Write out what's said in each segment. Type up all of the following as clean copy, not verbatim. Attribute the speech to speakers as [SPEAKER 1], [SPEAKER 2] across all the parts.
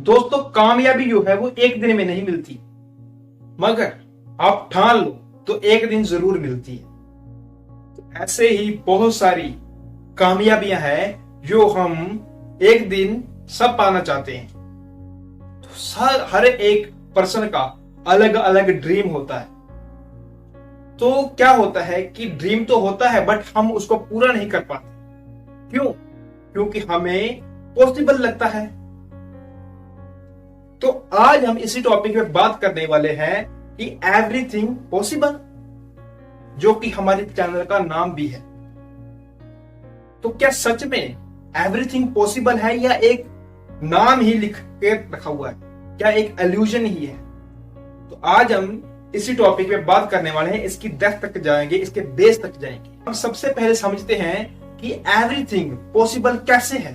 [SPEAKER 1] दोस्तों कामयाबी जो है वो एक दिन में नहीं मिलती, मगर आप ठान लो तो एक दिन जरूर मिलती है। तो ऐसे ही बहुत सारी कामयाबियां हैं जो हम एक दिन सब पाना चाहते हैं। तो हर एक पर्सन का अलग अलग ड्रीम होता है। तो क्या होता है कि ड्रीम तो होता है बट हम उसको पूरा नहीं कर पाते। क्यों? क्योंकि हमें पॉसिबल लगता है। तो आज हम इसी टॉपिक पे बात करने वाले हैं कि एवरीथिंग पॉसिबल, जो कि हमारे चैनल का नाम भी है। तो क्या सच में एवरीथिंग पॉसिबल है या एक नाम ही लिख के रखा हुआ है? क्या एक इल्यूजन ही है? तो आज हम इसी टॉपिक पे बात करने वाले हैं। इसकी डेप्थ तक जाएंगे, इसके बेस तक जाएंगे। हम सबसे पहले समझते हैं कि एवरीथिंग पॉसिबल कैसे है।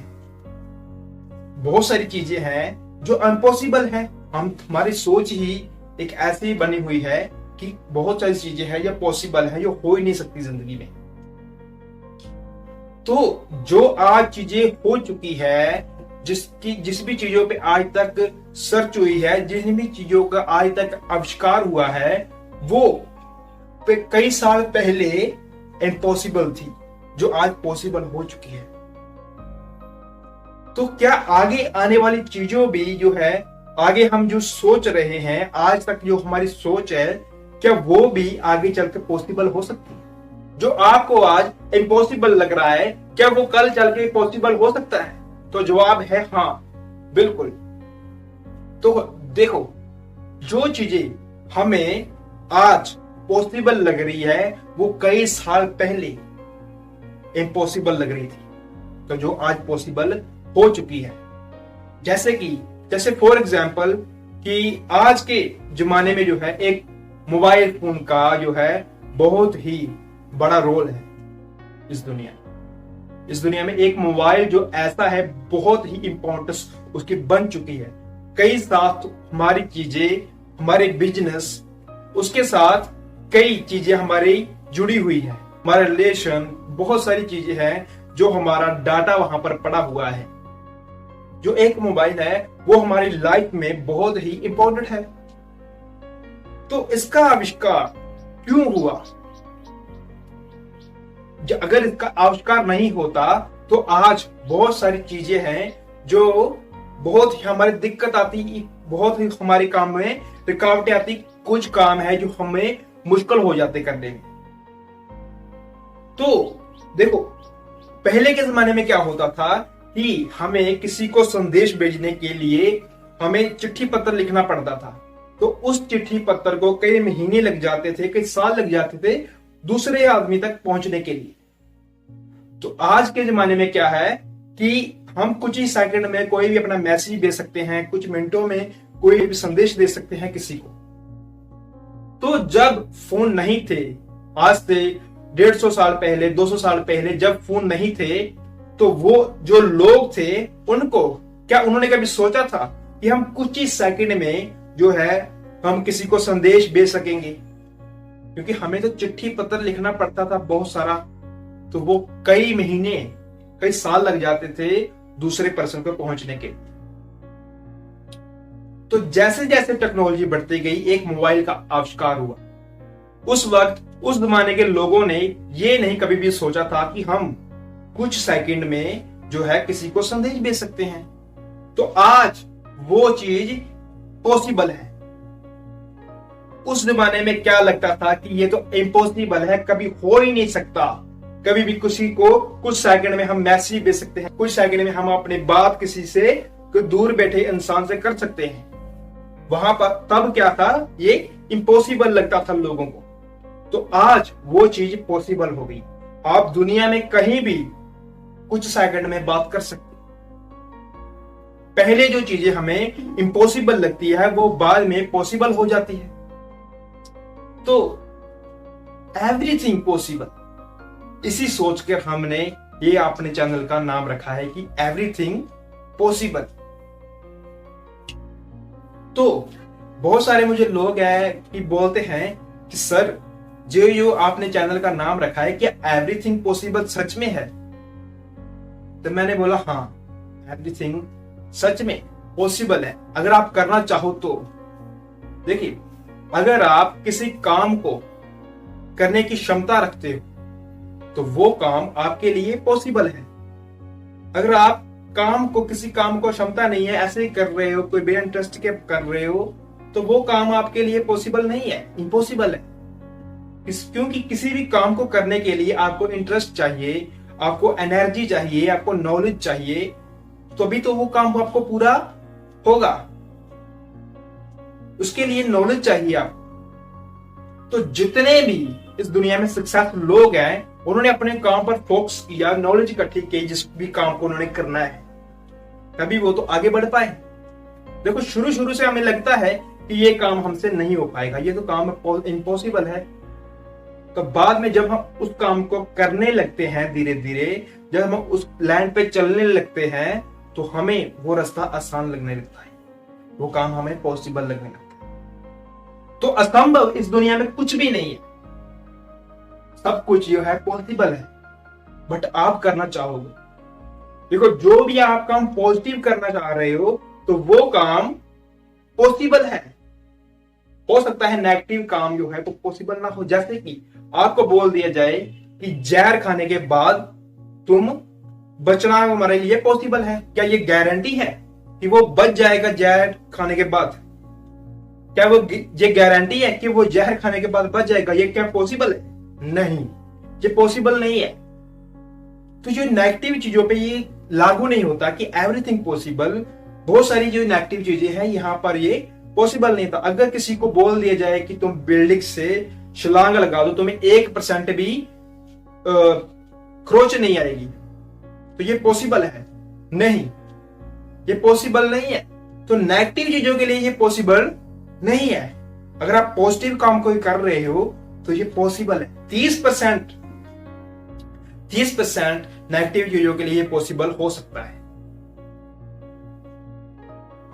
[SPEAKER 1] बहुत सारी चीजें हैं जो अनपॉसिबल है। हमारी सोच ही एक ऐसी बनी हुई है कि बहुत सारी चीजें हैं जो पॉसिबल है, जो हो ही नहीं सकती जिंदगी में। तो जो आज चीजें हो चुकी है, जिस भी चीजों पे आज तक सर्च हुई है, जिन भी चीजों का आज तक आविष्कार हुआ है, वो कई साल पहले इम्पॉसिबल थी, जो आज पॉसिबल हो चुकी है। तो क्या आगे आने वाली चीजों भी जो है, आगे हम जो सोच रहे हैं, आज तक जो हमारी सोच है, क्या वो भी आगे चल के पॉसिबल हो सकती है? जो आपको आज इम्पॉसिबल लग रहा है, क्या वो कल चल के पॉसिबल हो सकता है? तो जवाब है हाँ, बिल्कुल। तो देखो, जो चीजें हमें आज पॉसिबल लग रही है वो कई साल पहले इम्पॉसिबल लग रही थी, तो जो आज पॉसिबल हो चुकी है। जैसे फॉर एग्जाम्पल कि आज के जमाने में जो है एक मोबाइल फोन का जो है बहुत ही बड़ा रोल है इस दुनिया में। एक मोबाइल जो ऐसा है, बहुत ही इंपॉर्टेंस उसकी बन चुकी है। कई साथ हमारी चीजें, हमारे बिजनेस, उसके साथ कई चीजें हमारी जुड़ी हुई है, हमारा रिलेशन, बहुत सारी चीजें हैं जो हमारा डाटा वहां पर पड़ा हुआ है। जो एक मोबाइल है वो हमारी लाइफ में बहुत ही इंपॉर्टेंट है। तो इसका आविष्कार क्यों हुआ? अगर इसका आविष्कार नहीं होता तो आज बहुत सारी चीजें हैं जो बहुत ही हमारी दिक्कत आती, बहुत ही हमारे काम में रुकावटें आती। कुछ काम है जो हमें मुश्किल हो जाते करने में। तो देखो, पहले के जमाने में क्या होता था कि हमें किसी को संदेश भेजने के लिए हमें चिट्ठी पत्र लिखना पड़ता था। तो उस चिट्ठी पत्र को कई महीने लग जाते थे, कई साल लग जाते थे दूसरे आदमी तक पहुंचने के लिए। तो आज के जमाने में क्या है कि हम कुछ ही सेकंड में कोई भी अपना मैसेज दे सकते हैं, कुछ मिनटों में कोई भी संदेश दे सकते हैं किसी को। तो जब फोन नहीं थे, आज से 150 साल पहले, 200 साल पहले जब फोन नहीं थे, तो वो जो लोग थे क्या उन्होंने कभी सोचा था कि हम कुछ ही सेकंड में जो है हम किसी को संदेश भेज सकेंगे? क्योंकि हमें तो चिट्ठी पत्र लिखना पड़ता था बहुत सारा, तो वो कई महीने, कई साल लग जाते थे दूसरे पर्सन को पहुंचने के। तो जैसे जैसे टेक्नोलॉजी बढ़ती गई, एक मोबाइल का आविष्कार हुआ। उस वक्त उस जमाने के लोगों ने ये नहीं कभी भी सोचा था कि हम कुछ सेकंड में जो है किसी को संदेश भेज सकते हैं। तो आज वो चीज पॉसिबल है। उस जमाने में क्या लगता था कि ये तो इम्पॉसिबल है, कभी हो ही नहीं सकता। कभी भी किसी को कुछ सेकंड में हम मैसेज भेज सकते हैं, कुछ सेकंड में हम अपनी बात किसी से, कोई दूर बैठे इंसान से कर सकते हैं। वहां पर तब क्या था, ये इम्पॉसिबल लगता था लोगों को। तो आज वो चीज पॉसिबल हो गई। आप दुनिया में कहीं भी कुछ सेकंड में बात कर सकते। पहले जो चीजें हमें इम्पॉसिबल लगती है वो बाद में पॉसिबल हो जाती है। तो एवरीथिंग पॉसिबल, इसी सोचकर हमने ये अपने चैनल का नाम रखा है कि एवरीथिंग पॉसिबल। तो बहुत सारे मुझे लोग हैं कि बोलते हैं कि सर, जो आपने चैनल का नाम रखा है, क्या एवरीथिंग पॉसिबल सच में है? तो मैंने बोला हाँ, एवरीथिंग सच में पॉसिबल है अगर आप करना चाहो तो। देखिए, अगर आप किसी काम को करने की क्षमता रखते हो तो वो काम आपके लिए पॉसिबल है। अगर आप किसी काम को क्षमता नहीं है, ऐसे ही कर रहे हो, कोई बे इंटरेस्ट के कर रहे हो, तो वो काम आपके लिए पॉसिबल नहीं है, इम्पॉसिबल है। क्योंकि किसी भी काम को करने के लिए आपको इंटरेस्ट चाहिए, आपको एनर्जी चाहिए, आपको नॉलेज चाहिए, तभी तो वो काम आपको पूरा होगा। उसके लिए नॉलेज चाहिए आपको। तो जितने भी इस दुनिया में सक्सेसफुल लोग हैं, उन्होंने अपने काम पर फोकस किया, नॉलेज इकट्ठी की, जिस भी काम को उन्होंने करना है, तभी वो तो आगे बढ़ पाए। देखो, शुरू शुरू से हमें लगता है कि ये काम हमसे नहीं हो पाएगा, ये तो काम इम्पॉसिबल है। तो बाद में जब हम उस काम को करने लगते हैं, धीरे धीरे जब हम उस लाइन पे चलने लगते हैं, तो हमें वो रास्ता आसान लगने लगता है, वो काम हमें पॉसिबल लगने लगता है। तो असंभव इस दुनिया में कुछ भी नहीं है, सब कुछ जो है पॉसिबल है, बट आप करना चाहोगे। देखो, जो भी आप काम पॉजिटिव करना चाह रहे हो तो वो काम पॉसिबल है। हो सकता है नेगेटिव काम जो है वो पॉसिबल ना हो। जैसे कि आपको बोल दिया जाए कि जहर खाने के बाद तुम बचना हमारे लिए पॉसिबल है, क्या ये गारंटी है कि वो बच जाएगा जहर खाने के बाद? क्या वो ये गारंटी है कि वो जहर खाने के बाद बच जाएगा? ये क्या पॉसिबल है? नहीं, ये पॉसिबल नहीं है। तो जो नेगेटिव चीजों पे ये लागू नहीं होता कि एवरीथिंग पॉसिबल। बहुत सारी जो नेगेटिव चीजें हैं यहां पर ये पॉसिबल नहीं था। अगर किसी को बोल दिया जाए कि तुम बिल्डिंग से छलांग लगा दो, तुम्हें 1% भी खरोच नहीं आएगी, तो ये पॉसिबल है? नहीं, ये पॉसिबल नहीं है। तो नेगेटिव चीजों के लिए ये पॉसिबल नहीं है। अगर आप पॉजिटिव काम कोई कर रहे हो तो ये पॉसिबल है। 30% नेगेटिव चीजों के लिए पॉसिबल हो सकता है।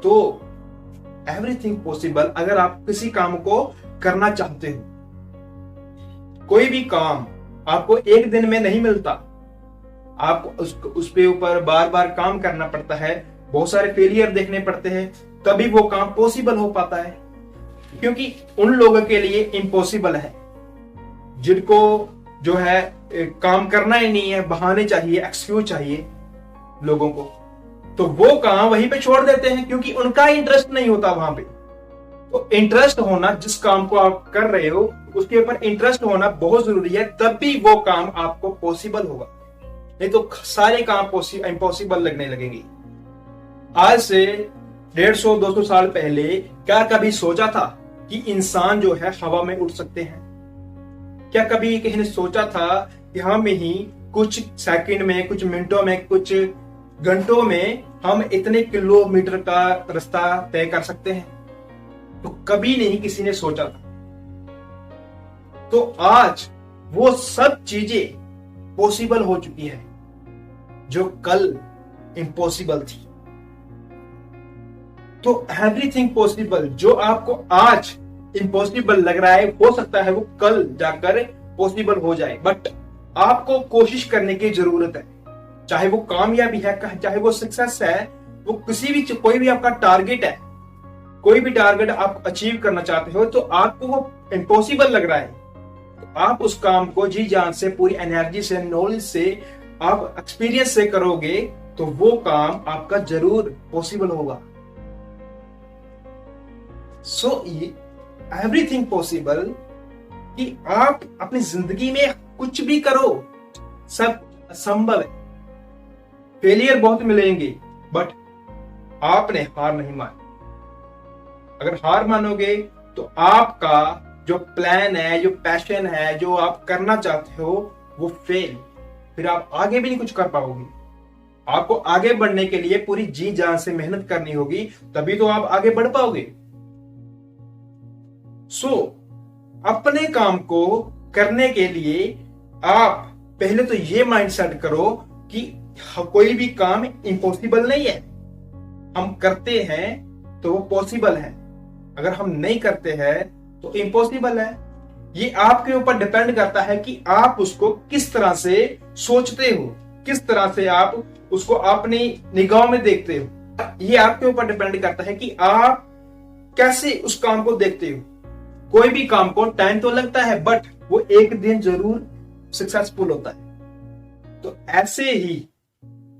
[SPEAKER 1] तो एवरीथिंग पॉसिबल अगर आप किसी काम को करना चाहते हो। कोई भी काम आपको एक दिन में नहीं मिलता, आपको उस पे ऊपर बार बार काम करना पड़ता है, बहुत सारे फेलियर देखने पड़ते हैं, तभी वो काम पॉसिबल हो पाता है। क्योंकि उन लोगों के लिए इम्पॉसिबल है जिनको जो है काम करना ही नहीं है, बहाने चाहिए, एक्सक्यूज चाहिए लोगों को, तो वो काम वहीं पे छोड़ देते हैं क्योंकि उनका इंटरेस्ट नहीं होता वहां पे। तो इंटरेस्ट होना, जिस काम को आप कर रहे हो उसके ऊपर इंटरेस्ट होना बहुत जरूरी है, तभी वो काम आपको पॉसिबल होगा। नहीं तो सारे काम इम्पॉसिबल लगने लगेंगे। आज से 150-200 साल पहले क्या कभी सोचा था कि इंसान जो है हवा में उड़ सकते हैं? क्या कभी किसी ने सोचा था कि हम ही कुछ सेकंड में, कुछ मिनटों में, कुछ घंटों में हम इतने किलोमीटर का रास्ता तय कर सकते हैं? तो कभी नहीं किसी ने सोचा था। तो आज वो सब चीजें पॉसिबल हो चुकी है जो कल इम्पॉसिबल थी। तो एवरीथिंग पॉसिबल, जो आपको आज इम्पॉसिबल लग रहा है, हो सकता है वो कल जाकर पॉसिबल हो जाए। बट आपको कोशिश करने की जरूरत है। चाहे वो कामयाबी है, चाहे वो सक्सेस है, वो कोई भी आपका टारगेट है, कोई भी टारगेट आप अचीव करना चाहते हो, तो आपको वो इम्पॉसिबल लग रहा है, तो आप उस काम को जी जान से, पूरी एनर्जी से, नॉलेज से, आप एक्सपीरियंस से करोगे तो वो काम आपका जरूर पॉसिबल होगा। सो एवरीथिंग पॉसिबल कि आप अपनी जिंदगी में कुछ भी करो, सब संभव है। फेलियर बहुत मिलेंगे, बट आपने हार नहीं मानी। अगर हार मानोगे तो आपका जो प्लान है, जो पैशन है, जो आप करना चाहते हो, वो फेल, फिर आप आगे भी नहीं कुछ कर पाओगे। आपको आगे बढ़ने के लिए पूरी जी जान से मेहनत करनी होगी, तभी तो आप आगे बढ़ पाओगे। सो अपने काम को करने के लिए आप पहले तो ये माइंड सेट करो कि कोई भी काम इम्पॉसिबल नहीं है। हम करते हैं तो वो पॉसिबल है, अगर हम नहीं करते हैं तो इम्पॉसिबल है। ये आपके ऊपर डिपेंड करता है कि आप उसको किस तरह से सोचते हो, किस तरह से आप उसको अपनी निगाह में देखते हो। ये आपके ऊपर डिपेंड करता है कि आप कैसे उस काम को देखते हो। कोई भी काम को टाइम तो लगता है, बट वो एक दिन जरूर सक्सेसफुल होता है। तो ऐसे ही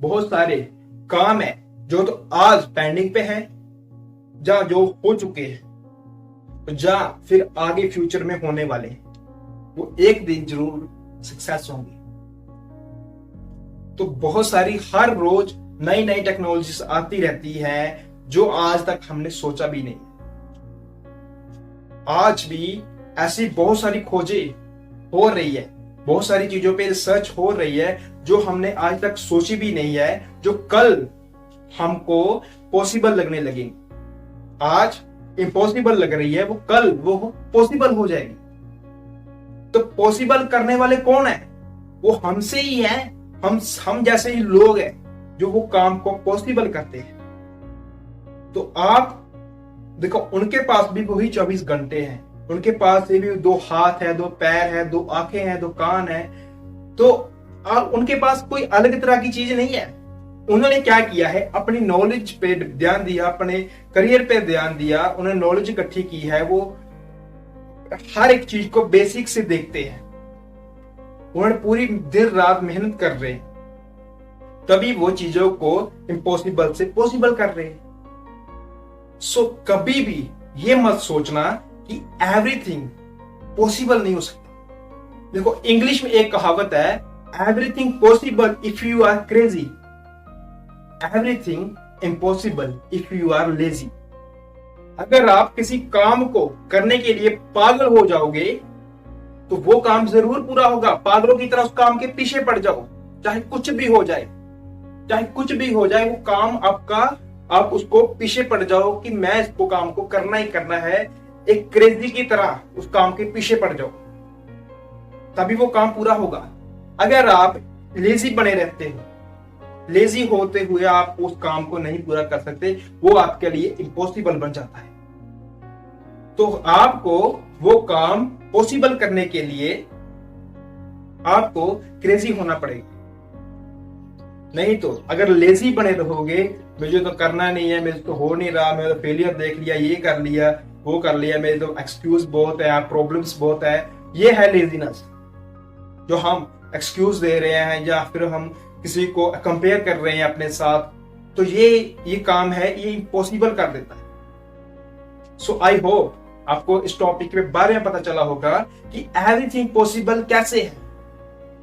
[SPEAKER 1] बहुत सारे काम है जो तो आज पेंडिंग पे है, या जो हो चुके हैं, या फिर आगे फ्यूचर में होने वाले हैं, वो एक दिन जरूर सक्सेस होंगे। तो बहुत सारी हर रोज नई नई टेक्नोलॉजीज आती रहती है जो आज तक हमने सोचा भी नहीं। आज भी ऐसी बहुत सारी खोजें हो रही है, बहुत सारी चीजों पे रिसर्च हो रही है जो हमने आज तक सोची भी नहीं है, जो कल हमको पॉसिबल लगने लगेंगी। आज इम्पॉसिबल लग रही है, वो कल वो पॉसिबल हो जाएगी। तो पॉसिबल करने वाले कौन है? वो हमसे ही है, हम जैसे ही लोग हैं जो वो काम को पॉसिबल करते हैं। तो आप देखो, उनके पास भी वही 24 घंटे हैं, उनके पास भी 2 हाथ है, 2 पैर है, 2 आंखें हैं, 2 कान है। तो उनके पास कोई अलग तरह की चीज नहीं है। उन्होंने क्या किया है, अपनी नॉलेज पे ध्यान दिया, अपने करियर पे ध्यान दिया, उन्होंने नॉलेज इकट्ठी की है। वो हर एक चीज को बेसिक से देखते हैं, उन्होंने पूरी दिन रात मेहनत कर रहे हैं, तभी वो चीजों को इम्पॉसिबल से पॉसिबल कर रहे हैं। सो कभी भी ये मत सोचना कि एवरीथिंग पॉसिबल नहीं हो सकता। देखो, इंग्लिश में एक कहावत है, everything possible if you are crazy, everything impossible if you are lazy. अगर आप किसी काम को करने के लिए पागल हो जाओगे तो वो काम जरूर पूरा होगा। पागलों की तरह उस काम के पीछे पड़ जाओ, चाहे कुछ भी हो जाए, चाहे कुछ भी हो जाए, वो काम आपका, आप उसको पीछे पड़ जाओ कि मैं इसको काम को करना ही करना है। एक क्रेजी की तरह उस काम के पीछे पड़ जाओ, तभी वो काम पूरा होगा। अगर आप लेजी बने रहते हो, लेजी होते हुए आप उस काम को नहीं पूरा कर सकते, वो आपके लिए इम्पॉसिबल बन जाता है। तो आपको वो काम पॉसिबल करने के लिए आपको क्रेजी होना पड़ेगा। नहीं तो अगर लेजी बने रहोगे, मुझे तो करना नहीं है, मेरे तो हो नहीं रहा, मैंने तो फेलियर देख लिया, ये कर लिया, वो कर लिया, मेरे तो एक्सक्यूज बहुत है, प्रॉब्लम्स बहुत है, ये है लेजीनेस। जो हम एक्सक्यूज दे रहे हैं या फिर हम किसी को कंपेयर कर रहे हैं अपने साथ, तो ये काम है, ये इम्पॉसिबल कर देता है। सो आई होप आपको इस टॉपिक के बारे में पता चला होगा कि एवरीथिंग पॉसिबल कैसे है,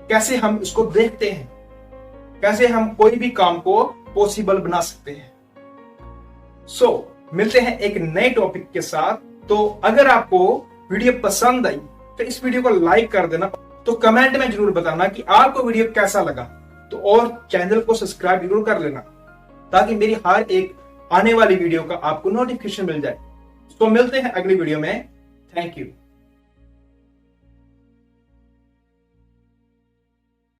[SPEAKER 1] कैसे हम इसको देखते हैं, कैसे हम कोई भी काम को पॉसिबल बना सकते हैं। सो मिलते हैं एक नए टॉपिक के साथ। तो अगर आपको वीडियो पसंद आई तो इस वीडियो को लाइक कर देना, तो कमेंट में जरूर बताना कि आपको वीडियो कैसा लगा। तो और चैनल को सब्सक्राइब जरूर कर लेना ताकि मेरी हर एक आने वाली वीडियो का आपको नोटिफिकेशन मिल जाए। तो मिलते हैं अगली वीडियो में। Thank you.